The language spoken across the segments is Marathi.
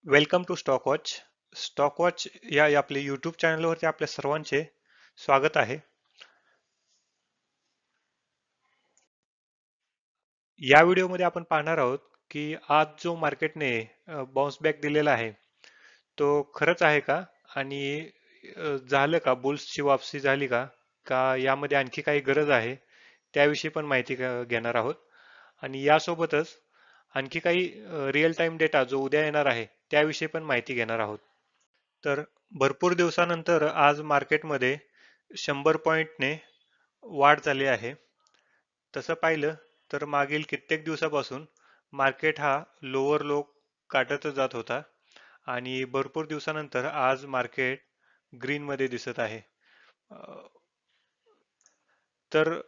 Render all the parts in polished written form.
Welcome to stock watch. Stock watch या आपले यूट्यूब चॅनलवरती आपल्या सर्वांचे स्वागत आहे. या व्हिडिओमध्ये आपण पाहणार आहोत की आज जो मार्केटने बाउन्स बॅक दिलेला आहे तो खरंच आहे का आणि झालं का, बुल्सची वापसी झाली का का यामध्ये आणखी काही गरज आहे त्याविषयी पण माहिती घेणार आहोत. आणि यासोबतच आणखी काही रिअल टाइम डेटा जो उद्या येणार आहे त्याविषयी पण माहिती घेणार आहोत. तर भरपूर दिवसानंतर आज मार्केटमध्ये 100 पॉइंटने वाढ झाली आहे. तसं पाहिलं तर मागील कित्येक दिवसापासून मार्केट हा लोअर लो काटतच जात होता आणि भरपूर दिवसानंतर आज मार्केट ग्रीन मध्ये दिसत आहे. अ, तर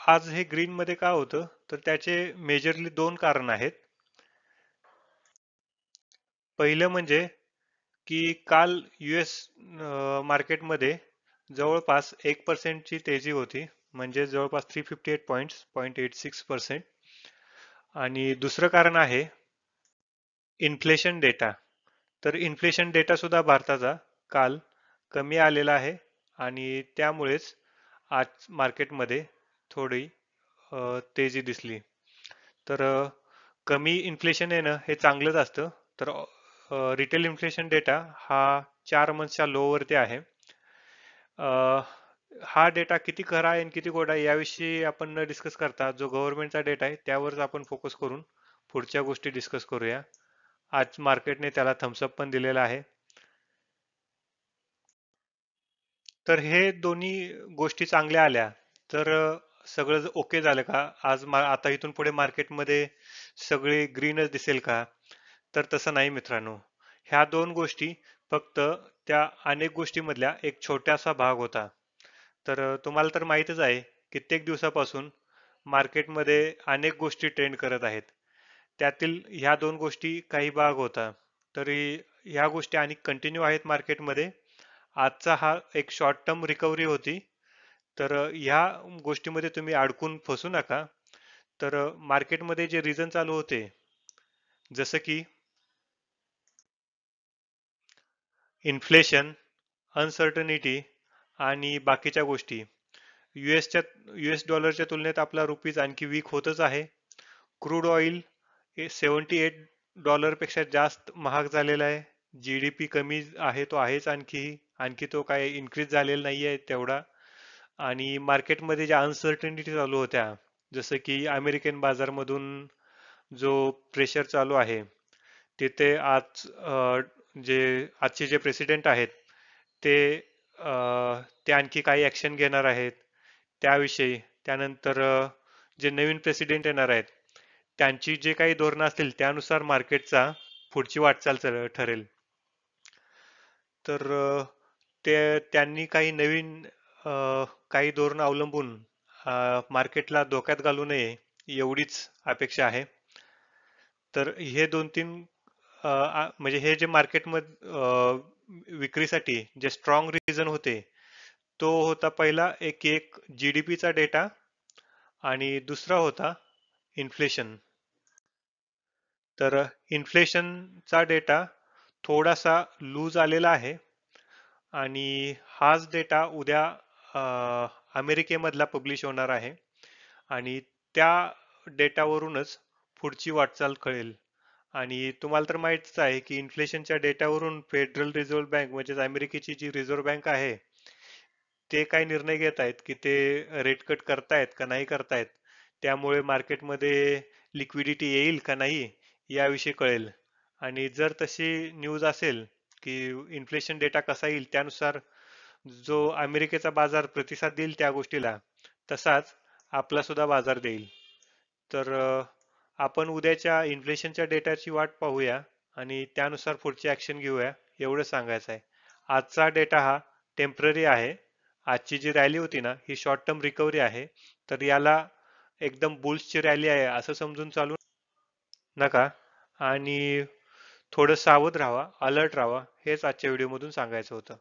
आज हे ग्रीन मध्ये का होतं, तर त्याचे मेजरली दोन कारण आहेत. पहिलं म्हणजे की काल US मार्केटमध्ये जवळपास 1% तेजी होती, म्हणजे जवळपास 358 पॉईंट्स 0.86%. आणि दुसरं कारण आहे इन्फ्लेशन डेटा. तर इन्फ्लेशन डेटा सुद्धा भारताचा काल कमी आलेला आहे आणि त्यामुळेच आज मार्केटमध्ये थोडी तेजी दिसली. तर कमी इन्फ्लेशन येणं हे चांगलंच असतं. तर रिटेल इन्फ्लेशन डेटा हा 4 मंथच्या लोवरती आहे. अ, हा डेटा किती खरा आहे आणि किती खोटा आहे याविषयी आपण न डिस्कस करता जो गव्हर्नमेंटचा डेटा आहे त्यावरच आपण फोकस करून पुढच्या गोष्टी डिस्कस करूया. आज मार्केटने त्याला थम्सअप पण दिलेला आहे. तर हे दोन्ही गोष्टी चांगल्या आल्या तर सगळं ओके झालं का? आज आता इथून पुढे मार्केटमध्ये सगळे ग्रीनच दिसेल का? तर तसं नाही मित्रांनो. ह्या दोन गोष्टी फक्त त्या अनेक गोष्टीमधल्या एक छोटासा भाग होता. तर तुम्हाला तर माहीतच आहे, कित्येक दिवसापासून मार्केटमध्ये अनेक गोष्टी ट्रेंड करत आहेत. त्यातील ह्या दोन गोष्टी काही भाग होता. तरी ह्या गोष्टी आणि कंटिन्यू आहेत मार्केटमध्ये. आजचा हा एक शॉर्ट टर्म रिकव्हरी होती. तर ह्या गोष्टीमध्ये तुम्ही अडकून फसू नका. तर मार्केटमध्ये जे रिझन चालू होते, जसं की इन्फ्लेशन, अनसर्टनिटी आणि बाकीच्या गोष्टी, युएसच्या US डॉलरच्या तुलनेत आपला रुपीज आणखी वीक होतच आहे. क्रूड ऑइल $78 पेक्षा जास्त महाग झालेला आहे. GDP कमी आहे, तो आहेच, आणखी तो काय इन्क्रीज झालेला नाहीये तेवढा. आणि मार्केटमध्ये ज्या अनसर्टनिटी चालू होत्या, जसं की अमेरिकन बाजारमधून जो प्रेशर चालू आहे, तिथे आज जे आजचे जे प्रेसिडेंट आहेत ते ते आणखी काही ऍक्शन घेणार आहेत त्याविषयी. त्यानंतर जे नवीन प्रेसिडेंट येणार आहेत त्यांची जे काही धोरणं असतील त्यानुसार मार्केटचा पुढची वाटचाल ठरेल. तर ते त्यांनी काही नवीन काही धोरणं अवलंबून मार्केटला धोक्यात घालू नये एवढीच अपेक्षा आहे. तर हे दोन तीन म्हणजे हे जे मार्केटमध्ये विक्रीसाठी जे स्ट्रॉंग रिझन होते, तो होता पहिला एक जीडीपीचा डेटा आणि दुसरा होता इन्फ्लेशन. तर इन्फ्लेशनचा डेटा थोडासा लूज आलेला आहे आणि हाच डेटा उद्या अमेरिकेमधला पब्लिश होणार आहे आणि त्या डेटावरूनच पुढची वाटचाल कळेल. आणि तुम्हाला तर माहितच आहे की इन्फ्लेशनच्या डेटावरून फेडरल रिझर्व्ह बँक म्हणजेच अमेरिकेची जी रिझर्व्ह बँक आहे ते काय निर्णय घेत आहेत की ते रेट कट करतायत का नाही करतायत, त्यामुळे मार्केटमध्ये लिक्विडिटी येईल का नाही याविषयी कळेल. आणि जर तशी न्यूज असेल की इन्फ्लेशन डेटा कसा येईल त्यानुसार जो अमेरिकेचा बाजार प्रतिसाद देईल त्या गोष्टीला, तसाच आपला सुद्धा बाजार देईल. तर आपण उद्याच्या इन्फ्लेशनच्या डेटाची वाट पाहूया आणि त्यानुसार पुढची ऍक्शन घेऊया, एवढं सांगायचं आहे. आजचा डेटा हा टेम्पररी आहे. आजची जी रॅली होती ना ही शॉर्ट टर्म रिकव्हरी आहे. तर याला एकदम बुल्सची रॅली आहे असं समजून चालू नका आणि थोडं सावध राहावा, अलर्ट राहावा, हेच आजच्या व्हिडिओमधून सांगायचं होतं.